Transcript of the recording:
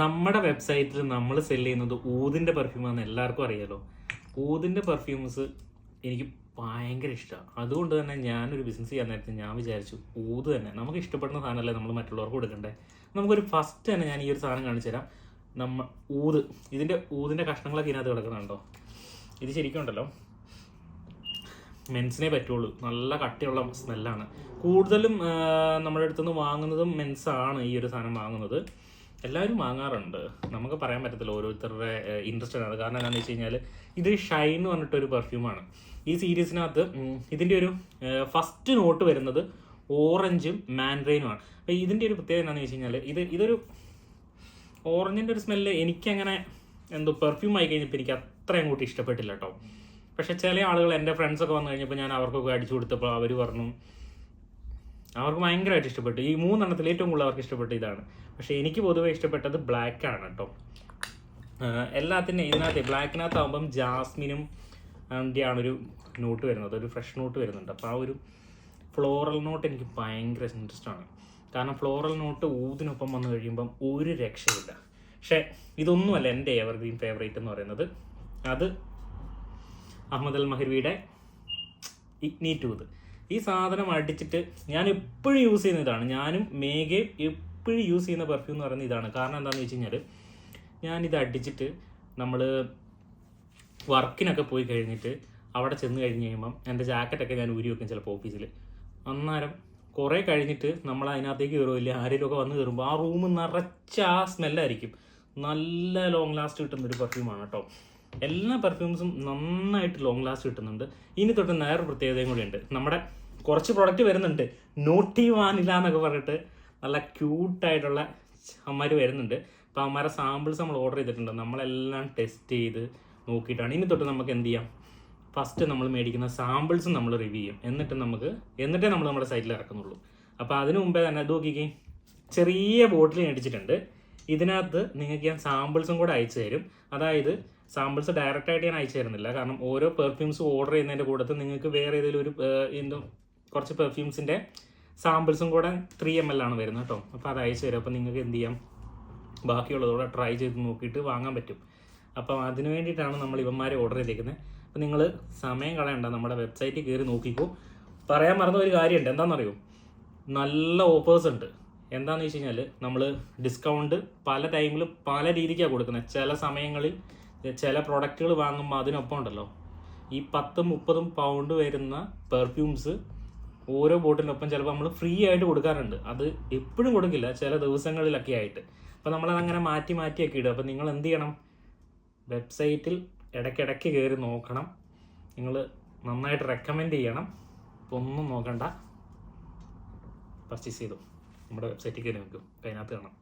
നമ്മുടെ വെബ്സൈറ്റിൽ നമ്മൾ സെല് ചെയ്യുന്നത് ഊതിൻ്റെ പെർഫ്യൂമാണെന്ന് എല്ലാവർക്കും അറിയാലോ. ഊതിൻ്റെ പെർഫ്യൂംസ് എനിക്ക് ഭയങ്കര ഇഷ്ടമാണ്. അതുകൊണ്ട് തന്നെ ഞാനൊരു ബിസിനസ് ചെയ്യാൻ നേരത്തെ ഞാൻ വിചാരിച്ചു ഊത് തന്നെ നമുക്ക് ഇഷ്ടപ്പെടുന്ന സാധനമല്ലേ നമ്മൾ മറ്റുള്ളവർക്ക് കൊടുക്കണ്ടേ. നമുക്കൊരു ഫസ്റ്റ് തന്നെ ഞാൻ ഈ ഒരു സാധനം കാണിച്ചു തരാം. ഊതിൻ്റെ കഷ്ണങ്ങളൊക്കെ ഇതിനകത്ത് കിടക്കുന്നുണ്ടോ? ഇത് ശരിക്കും ഉണ്ടല്ലോ മെൻസിനെ പറ്റുള്ളൂ. നല്ല കട്ടിയുള്ള സ്മെല്ലാണ്. കൂടുതലും നമ്മുടെ അടുത്തുനിന്ന് വാങ്ങുന്നതും മെൻസാണ് ഈ ഒരു സാധനം വാങ്ങുന്നത്. എല്ലാവരും വാങ്ങാറുണ്ട്, നമുക്ക് പറയാൻ പറ്റത്തില്ല, ഓരോരുത്തരുടെ ഇൻട്രസ്റ്റ് ആണ്. കാരണം എന്താണെന്ന് വെച്ച് കഴിഞ്ഞാൽ ഇത് ഷൈൻ എന്ന് പറഞ്ഞിട്ടൊരു പെർഫ്യൂമാണ്. ഈ സീരീസിനകത്ത് ഇതിൻ്റെ ഒരു ഫസ്റ്റ് നോട്ട് വരുന്നത് ഓറഞ്ചും മാൻഡ്രൈനുമാണ്. അപ്പോൾ ഇതിൻ്റെ ഒരു പ്രത്യേകത എന്താണെന്ന് വെച്ച് കഴിഞ്ഞാൽ ഇതൊരു ഓറഞ്ചിൻ്റെ ഒരു സ്മെല്ല് എനിക്കങ്ങനെ പെർഫ്യൂം ആയി കഴിഞ്ഞപ്പോൾ എനിക്ക് അത്ര അങ്ങോട്ട് ഇഷ്ടപ്പെട്ടില്ല കേട്ടോ. പക്ഷെ ചില ആളുകൾ, എൻ്റെ ഫ്രണ്ട്സൊക്കെ വന്നു കഴിഞ്ഞപ്പോൾ ഞാൻ അവർക്കൊക്കെ അടിച്ചു കൊടുത്തപ്പോൾ അവർ പറഞ്ഞു അവർക്ക് ഭയങ്കരമായിട്ട് ഇഷ്ടപ്പെട്ടു. ഈ 3 എണ്ണത്തിൽ ഏറ്റവും കൂടുതൽ അവർക്ക് ഇഷ്ടപ്പെട്ട ഇതാണ്. പക്ഷെ എനിക്ക് പൊതുവെ ഇഷ്ടപ്പെട്ടത് ബ്ലാക്ക് ആണ് കേട്ടോ. ഇതിനകത്ത് ബ്ലാക്കിനകത്താകുമ്പം ജാസ്മിനും അതിൻ്റെയാണൊരു നോട്ട് വരുന്നത്, ഒരു ഫ്രഷ് നോട്ട് വരുന്നുണ്ട്. അപ്പോൾ ആ ഒരു ഫ്ലോറൽ നോട്ട് എനിക്ക് ഭയങ്കര ഇൻട്രസ്റ്റ് ആണ്. കാരണം ഫ്ലോറൽ നോട്ട് ഊതിനൊപ്പം വന്നു കഴിയുമ്പം ഒരു രക്ഷയില്ല. പക്ഷേ ഇതൊന്നുമല്ല എൻ്റെ എവർഗ്രീൻ ഫേവറേറ്റ് എന്ന് പറയുന്നത്. അത് അഹമ്മദ് അൽ മഹ്രിയുടെ ഇഗ്നീറ്റ് ഊത്. ഈ സാധനം അടിച്ചിട്ട് ഞാൻ എപ്പോഴും യൂസ് ചെയ്യുന്ന ഇതാണ്. ഞാനും മേഘയും എപ്പോഴും യൂസ് ചെയ്യുന്ന പെർഫ്യൂം എന്ന് പറയുന്നത് ഇതാണ്. കാരണം എന്താണെന്ന് വെച്ച് കഴിഞ്ഞാൽ ഞാനിത് അടിച്ചിട്ട് നമ്മൾ വർക്കിനൊക്കെ പോയി കഴിഞ്ഞിട്ട് അവിടെ ചെന്ന് കഴിഞ്ഞ് കഴിയുമ്പം എൻ്റെ ജാക്കറ്റൊക്കെ ഞാൻ ഊരി വെക്കും ചിലപ്പോൾ ഓഫീസിൽ. അന്നേരം കുറേ കഴിഞ്ഞിട്ട് നമ്മൾ അതിനകത്തേക്ക് കയറുമില്ല, ആരെങ്കിലുമൊക്കെ വന്ന് കയറുമ്പോൾ ആ റൂം നിറച്ച ആ സ്മെല്ലായിരിക്കും. നല്ല ലോങ് ലാസ്റ്റ് കിട്ടുന്നൊരു പെർഫ്യൂമാണ് കേട്ടോ. എല്ലാ പെർഫ്യൂംസും നന്നായിട്ട് ലോങ് ലാസ്റ്റ് കിട്ടുന്നുണ്ട്. ഇനി തൊട്ട് നേരെ പ്രത്യേകതയും കൂടി ഉണ്ട്. നമ്മുടെ കുറച്ച് പ്രൊഡക്റ്റ് വരുന്നുണ്ട്, നോട്ടി വാനില എന്നൊക്കെ പറഞ്ഞിട്ട് നല്ല ക്യൂട്ടായിട്ടുള്ള അമ്മമാർ വരുന്നുണ്ട്. അപ്പോൾ അമ്മമാരെ സാമ്പിൾസ് നമ്മൾ ഓർഡർ ചെയ്തിട്ടുണ്ട്. നമ്മളെല്ലാം ടെസ്റ്റ് ചെയ്ത് നോക്കിയിട്ടാണ് ഇനി തൊട്ട് നമുക്ക് എന്ത് ചെയ്യാം, ഫസ്റ്റ് നമ്മൾ മേടിക്കുന്ന സാമ്പിൾസും നമ്മൾ റിവ്യൂ ചെയ്യും. എന്നിട്ടേ നമ്മൾ നമ്മുടെ സൈറ്റിൽ ഇറക്കുന്നുള്ളൂ. അപ്പോൾ അതിന് മുമ്പേ തന്നെ അത് നോക്കിക്കേ, ചെറിയ ബോട്ടിൽ മേടിച്ചിട്ടുണ്ട്. ഇതിനകത്ത് നിങ്ങൾക്ക് ഞാൻ സാമ്പിൾസും കൂടെ അയച്ചു തരും. അതായത് സാമ്പിൾസ് ഡയറക്റ്റായിട്ട് ഞാൻ അയച്ചു തരുന്നില്ല. കാരണം ഓരോ പെർഫ്യൂംസ് ഓർഡർ ചെയ്യുന്നതിൻ്റെ കൂടത്ത് നിങ്ങൾക്ക് വേറെ ഏതെങ്കിലും ഒരു കുറച്ച് പെർഫ്യൂംസിൻ്റെ സാമ്പിൾസും കൂടെ 3 ml ആണ് വരുന്നത് കേട്ടോ. അപ്പോൾ അത് അയച്ചു തരും. അപ്പോൾ നിങ്ങൾക്ക് എന്ത് ചെയ്യാം, ബാക്കിയുള്ളതോടെ ട്രൈ ചെയ്ത് നോക്കിയിട്ട് വാങ്ങാൻ പറ്റും. അപ്പം അതിന് വേണ്ടിയിട്ടാണ് നമ്മൾ ഇവന്മാരെ ഓർഡർ ചെയ്തേക്കുന്നത്. അപ്പോൾ നിങ്ങൾ സമയം കളയണ്ട, നമ്മുടെ വെബ്സൈറ്റിൽ കയറി നോക്കിക്കോ. പറയാൻ മറന്ന ഒരു കാര്യമുണ്ട്, എന്താണെന്നറിയോ, നല്ല ഓഫേഴ്സ് ഉണ്ട്. എന്താണെന്ന് വെച്ച് കഴിഞ്ഞാൽ നമ്മൾ ഡിസ്കൗണ്ട് പല ടൈമിൽ പല രീതിക്കാണ് കൊടുക്കുന്നത്. ചില സമയങ്ങളിൽ ചില പ്രൊഡക്റ്റുകൾ വാങ്ങുമ്പോൾ അതിനൊപ്പം ഉണ്ടല്ലോ ഈ 10-30 പൗണ്ട് വരുന്ന പെർഫ്യൂംസ് ഓരോ ബോട്ടിനൊപ്പം ചിലപ്പോൾ നമ്മൾ ഫ്രീ ആയിട്ട് കൊടുക്കാറുണ്ട്. അത് എപ്പോഴും കൊടുക്കില്ല, ചില ദിവസങ്ങളിലൊക്കെ ആയിട്ട്. അപ്പോൾ നമ്മളതങ്ങനെ മാറ്റിയൊക്കെ ഇടും. അപ്പോൾ നിങ്ങൾ എന്ത് ചെയ്യണം, വെബ്സൈറ്റിൽ ഇടയ്ക്കിടയ്ക്ക് കയറി നോക്കണം. നിങ്ങൾ നന്നായിട്ട് റെക്കമെൻഡ് ചെയ്യണം. അപ്പോൾ ഒന്നും നോക്കണ്ട, പർച്ചേസ് ചെയ്തു നമ്മുടെ വെബ്സൈറ്റിൽ കയറി നോക്കും, അതിനകത്ത് കാണാം.